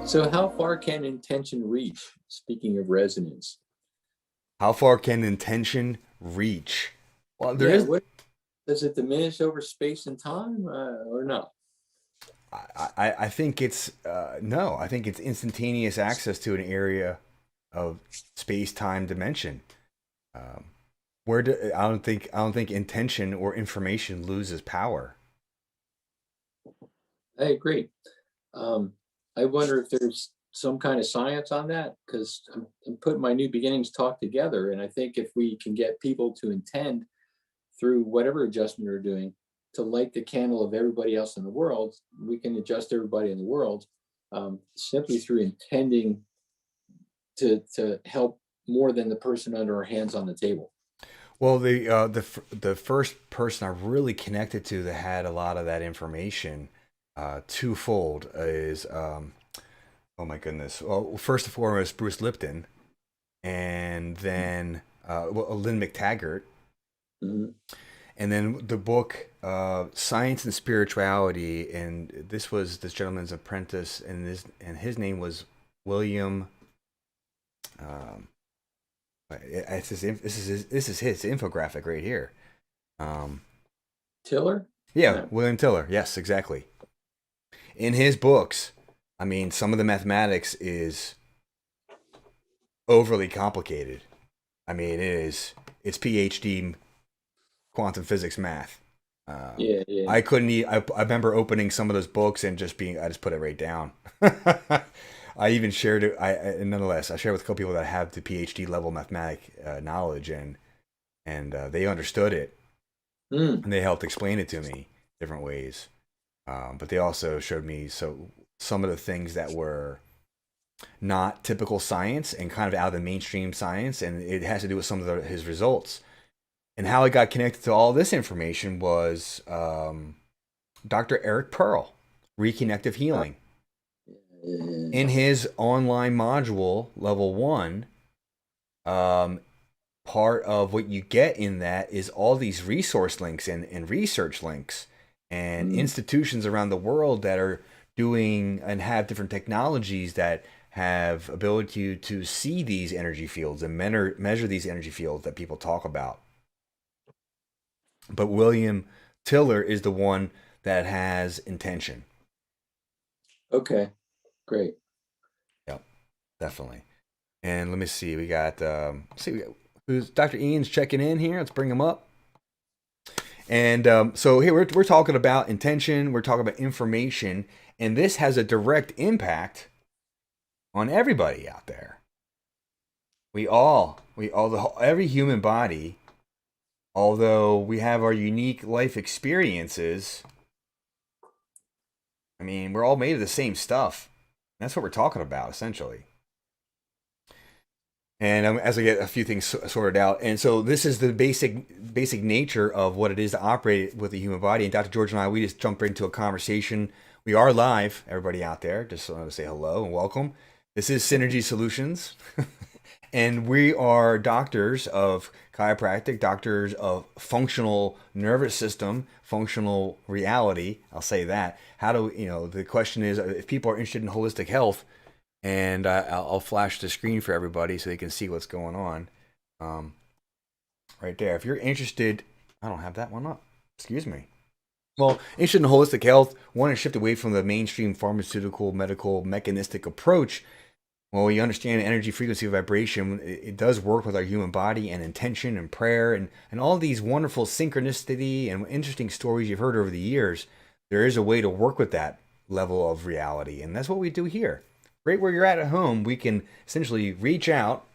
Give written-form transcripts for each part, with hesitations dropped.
So how far can intention reach? Speaking of resonance. How far can intention reach? Well, there Yeah, is. what does it diminish over space and time or no? I think it's no. I think it's instantaneous access to an area of space-time dimension. Um, I don't think intention or information loses power. I agree. Um, I wonder if there's some kind of science on that because I'm putting my new beginnings talk together, and I think if we can get people to intend through whatever adjustment they're doing to light the candle of everybody else in the world, we can adjust everybody in the world simply through intending to help more than the person under our hands on the table. Well, the first person I really connected to that had a lot of that information, twofold is oh my goodness. Well, first and foremost, Bruce Lipton, and then Lynn McTaggart, Mhm. and then the book Science and Spirituality, and this was this gentleman's apprentice, and his name was William. Um, this is his infographic right here. Um, Tiller? yeah, Yeah. William Tiller. Yes, exactly. In his books, I mean, some of the mathematics is overly complicated. I mean, it's PhD quantum physics math. Um, Yeah, yeah. I couldn't. I remember opening some of those books and I just put it right down. I even shared it. Nonetheless, I shared with a couple people that have the PhD level mathematic knowledge, and they understood it, Mm, and they helped explain it to me different ways. But they also showed me some of the things that were not typical science and kind of out of the mainstream science, and it has to do with some of his results. And how I got connected to all this information was Dr. Eric Pearl, Reconnective uh, Healing. In yeah. his online module, level one, um, part of what you get in that is all these resource links and research links and Mm, institutions around the world that are doing and have different technologies that have ability to see these energy fields and measure these energy fields that people talk about. But William Tiller is the one that has intention. okay, great. Yep, definitely. And let me see, who's Dr. Ian's checking in here. Let's bring him up. And so here we're talking about intention, we're talking about information, and this has a direct impact on everybody out there. Every human body, although we have our unique life experiences, I mean, we're all made of the same stuff. That's what we're talking about, essentially. And as I get a few things sorted out, and so this is the basic nature of what it is to operate with the human body. And Dr. George and I, we just jump into a conversation. We are live, everybody out there. Just want to say hello and welcome. This is Synergy Solutions, and we are doctors of chiropractic, doctors of functional nervous system, functional reality. I'll say that. How do the question is, if people are interested in holistic health, and I'll flash the screen for everybody so they can see what's going on. Um, right there. If you're interested, I don't have that one up. Excuse me. Well, interested in holistic health, want to shift away from the mainstream pharmaceutical, medical, mechanistic approach. Well, we understand energy, frequency, vibration. It does work with our human body and intention and prayer and all these wonderful synchronicity and interesting stories you've heard over the years. There is a way to work with that level of reality, and that's what we do here. Right where you're at home, we can essentially reach out,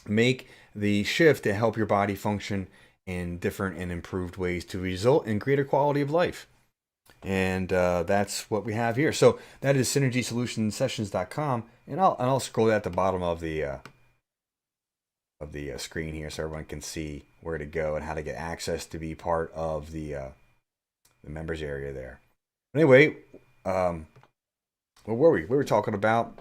make the shift to help your body function in different and improved ways to result in greater quality of life. And that's what we have here. So that is synergysolutionsessions.com, and I'll scroll at the bottom of the screen here so everyone can see where to go and how to get access to be part of the members area there. Anyway, where were we? We were talking about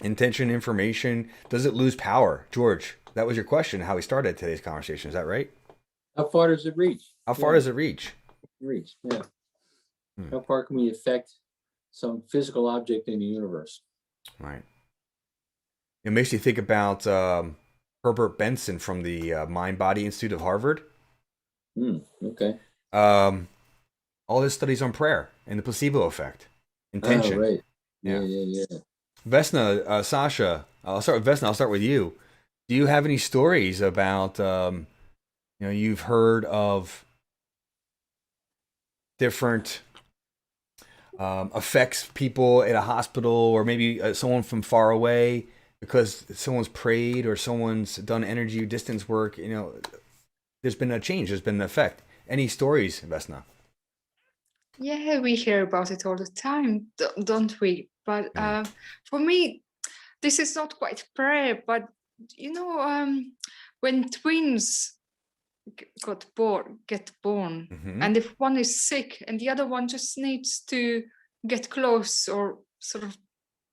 intention, information. Does it lose power? George, that was your question, how we started today's conversation. Is that right? How far does it reach? How far Yeah, does it reach? reach. Yeah. Hmm. How far can we affect some physical object in the universe? Right. It makes you think about Herbert Benson from the Mind Body Institute of Harvard. Okay. Um, all his studies on prayer and the placebo effect, Oh, intention. right. Yeah, Yeah. yeah, yeah. Vesna, Sasha, I'll start with Vesna. I'll start with you. Do you have any stories about, you've heard of different affects people at a hospital or maybe someone from far away because someone's prayed or someone's done energy distance work? There's been a change. There's been an effect. Any stories, Vesna? Yeah, we hear about it all the time, don't we? But for me, this is not quite prayer, but when twins get born, and if one is sick and the other one just needs to get close or sort of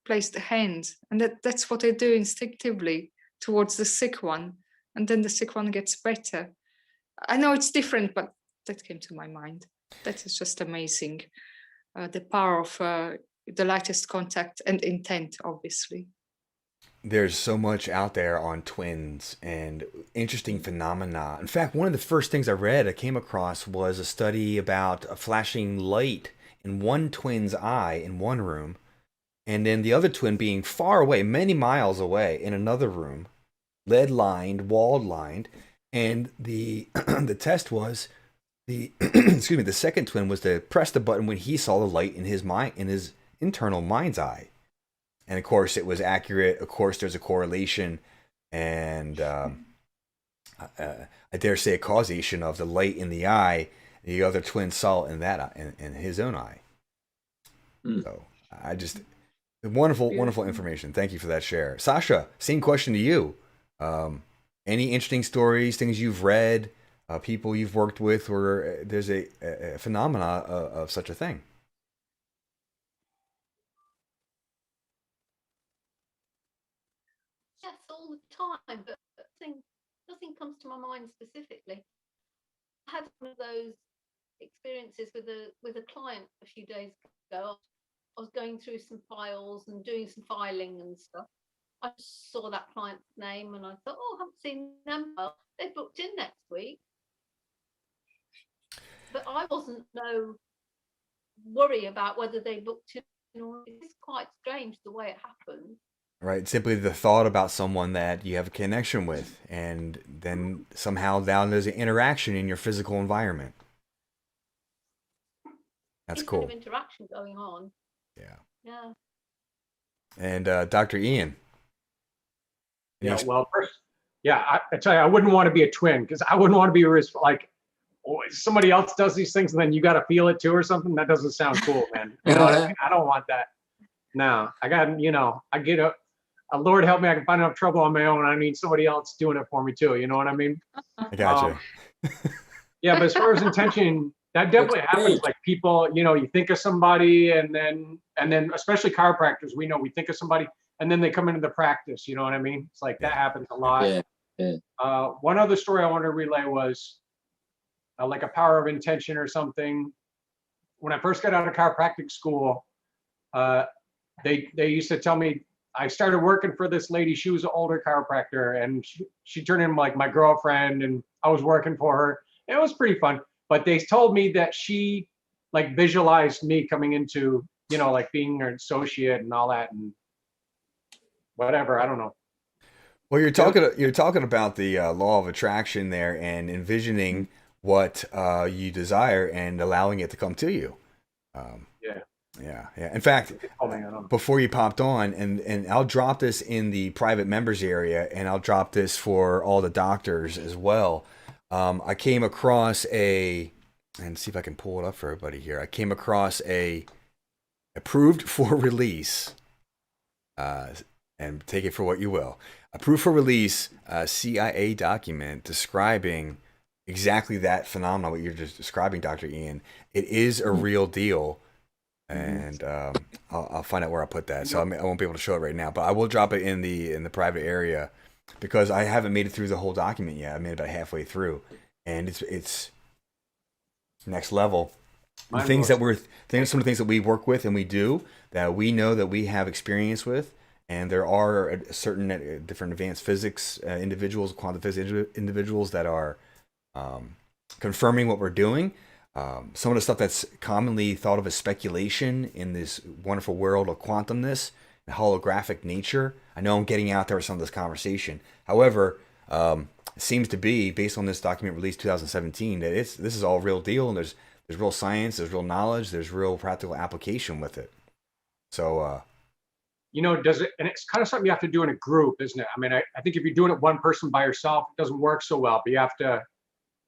place the hand, and that's what they do instinctively towards the sick one, and then the sick one gets better. I know it's different, but that came to my mind. That is just amazing. The power of the lightest contact and intent, obviously. There's so much out there on twins and interesting phenomena. In fact, one of the first things I came across was a study about a flashing light in one twin's eye in one room, and then the other twin being far away, many miles away in another room, lead lined, wall lined, and the the test was the excuse me, the second twin was to press the button when he saw the light in his mind, in his internal mind's eye. And of course, it was accurate. Of course, there's a correlation, and I dare say a causation of the light in the eye. The other twin saw it in that in his own eye. So I just wonderful, wonderful information. Thank you for that share, Sasha. Same question to you. Any interesting stories, things you've read, people you've worked with, where there's a phenomena of such a thing? Yes, all the time, but nothing comes to my mind specifically. I had one of those experiences with a client a few days ago. I was going through some files and doing some filing and stuff. I saw that client's name and I thought, oh, I haven't seen them. Well, they booked in next week. But I wasn't no worry about whether they booked in or it's quite strange the way it happened. Right, simply the thought about someone that you have a connection with, and then somehow now there's an interaction in your physical environment. That's Some cool. kind of interaction going on. Yeah. Yeah. And Dr. Ian. Yeah, well, first, I tell you, I wouldn't want to be a twin because I wouldn't want to be like, oh, somebody else does these things and then you got to feel it too or something. That doesn't sound cool, man. You know what I mean? I don't want that. No, I got, I get a Lord help me, I can find enough trouble on my own. I need somebody else doing it for me too. You know what I mean? I gotcha. Yeah, but as far as intention, that definitely happens. Like people, you think of somebody and then especially chiropractors, we think of somebody and then they come into the practice. You know what I mean? It's like that happens a lot. Yeah. One other story I want to relay was like a power of intention or something. When I first got out of chiropractic school, they used to tell me, I started working for this lady. She was an older chiropractor and she turned into like my girlfriend and I was working for her. It was pretty fun. But they told me that she like visualized me coming into, like being her associate and all that and whatever. I don't know. Well, you're talking about the law of attraction there and envisioning what you desire and allowing it to come to you. Yeah. In fact, before you popped on, and I'll drop this in the private members area, and I'll drop this for all the doctors as well. I came across and see if I can pull it up for everybody here. I came across a approved for release, and take it for what you will. Approved for release CIA document describing exactly that phenomenon, what you're just describing, Dr. Ian. It is a real deal. And I'll find out where I put that. So I won't be able to show it right now, but I will drop it in the private area because I haven't made it through the whole document yet. I made it about halfway through, and it's next level. Some of the things that we work with and we do that we know that we have experience with And there are certain different advanced physics individuals, quantum physics individuals that are confirming what we're doing. Some of the stuff that's commonly thought of as speculation in this wonderful world of quantumness and holographic nature. I know I'm getting out there with some of this conversation. However, it seems to be, based on this document released 2017, that this is all real deal, and there's real science, there's real knowledge, there's real practical application with it. So, does it, and it's kind of something you have to do in a group, isn't it? I mean, I think if you're doing it one person by yourself, it doesn't work so well, but you have to,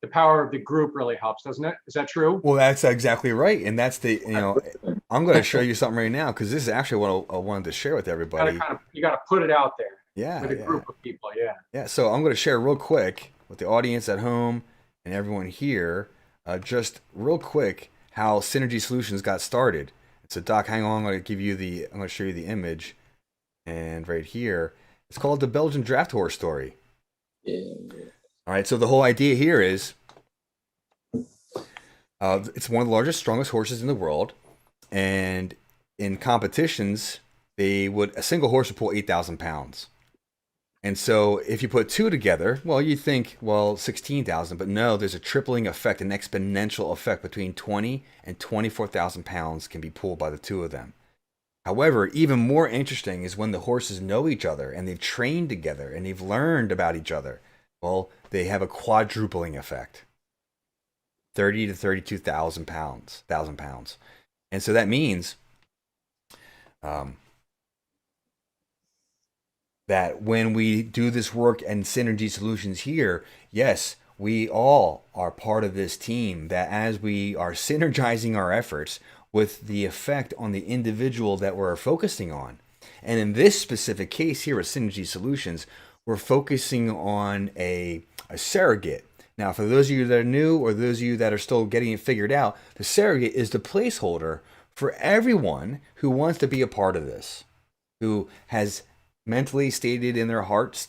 the power of the group really helps, doesn't it? Is that true? Well, that's exactly right. And that's I'm going to show you something right now, because this is actually what I wanted to share with everybody. You got to put it out there. Yeah. With a group of people. Yeah. Yeah. So I'm going to share real quick with the audience at home and everyone here, just real quick, how Synergy Solutions got started. So Doc, hang on. I'm going to show you the image. And right here, it's called the Belgian Draft Horse Story. Yeah. All right. So the whole idea here is, it's one of the largest, strongest horses in the world. And in competitions, a single horse would pull 8,000 pounds. And so if you put two together, well, you think, 16,000, but no, there's a tripling effect, an exponential effect between 20 and 24,000 pounds can be pulled by the two of them. However, even more interesting is when the horses know each other and they've trained together and they've learned about each other. Well, they have a quadrupling effect. 30 to 32,000 pounds, And so that means that when we do this work and Synergy Solutions here, yes, we all are part of this team, that as we are synergizing our efforts with the effect on the individual that we're focusing on. And in this specific case here with Synergy Solutions, we're focusing on a surrogate. Now, for those of you that are new, or those of you that are still getting it figured out, the surrogate is the placeholder for everyone who wants to be a part of this, who has mentally stated in their heart,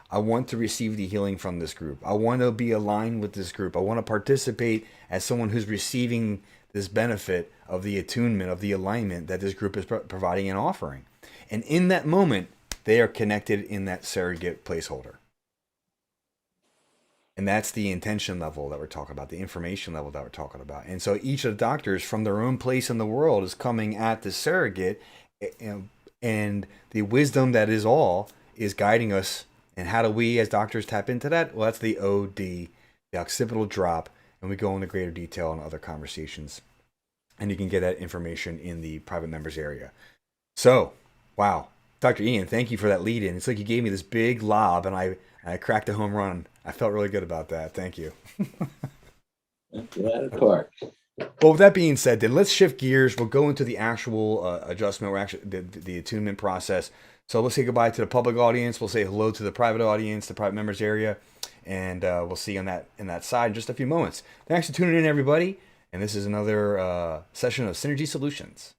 I want to receive the healing from this group. I want to be aligned with this group. I want to participate as someone who's receiving this benefit of the attunement, of the alignment that this group is providing and offering. And in that moment, they are connected in that surrogate placeholder. And that's the intention level that we're talking about, the information level that we're talking about. And so each of the doctors from their own place in the world is coming at the surrogate, and the wisdom that is all is guiding us. And how do we as doctors tap into that? Well, that's the OD, the occipital drop, and we go into greater detail in other conversations. And you can get that information in the private members area. So, wow. Dr. Ian, thank you for that lead in. It's like you gave me this big lob and I cracked a home run. I felt really good about that. Thank you. That part. Well, with that being said, then let's shift gears. We'll go into the actual adjustment. We're actually the attunement process. So let's say goodbye to the public audience. We'll say hello to the private audience, the private members area, and we'll see you on that side in just a few moments. Thanks for tuning in, everybody. And this is another session of Synergy Solutions.